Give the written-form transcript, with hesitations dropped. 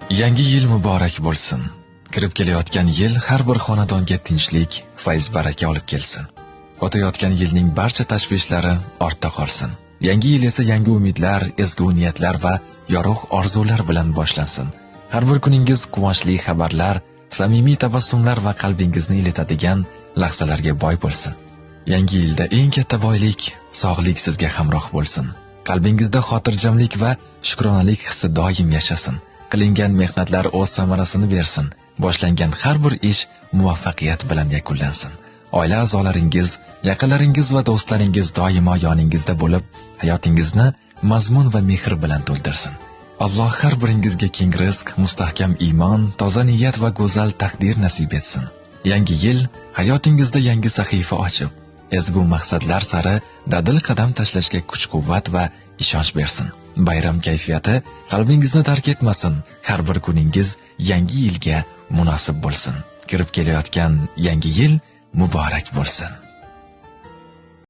Yangi yil muborak bo'lsin. Kirib kelayotgan yil har bir xonadonga tinchlik, fayz baraka olib kelsin. O'tayotgan yilning barcha tashvishlari ortda qolsin. Yangi yil esa yangi umidlar, ezgu niyatlar va yorug' orzular bilan boshlansin. Har bir kuningiz quvonchli xabarlar, samimiy tabassumlar va qalbingizni iletadigan lahzalarga boy bo'lsin. Yangi yilda eng katta boylik sog'lik sizga hamroh bo'lsin. Qalbingizda xotirjamlik va shukronalik hissi doim yashasin. Qilingan mehnatlar o'z samarasini bersin. Boshlangan har bir ish muvaffaqiyat bilan yakunlansin. Oila a'zolaringiz, yaqinlaringiz va do'stlaringiz doimo yoningizda bo'lib, hayotingizni mazmun va mehr bilan to'ldirsin. Alloh har biringizga keng rizq, mustahkam iymon, toza niyat va go'zal taqdir nasib etsin. Yangi yil hayotingizda yangi sahifa ochib, ezgu maqsadlar sari dadil qadam tashlashga kuch-quvvat va ishonch bersin. Bayram kayfiyati qalbingizni tark etmasin. Har bir kuningiz yangi yilga munosib bo'lsin. Kirib kelayotgan yangi yil muborak bo'lsin.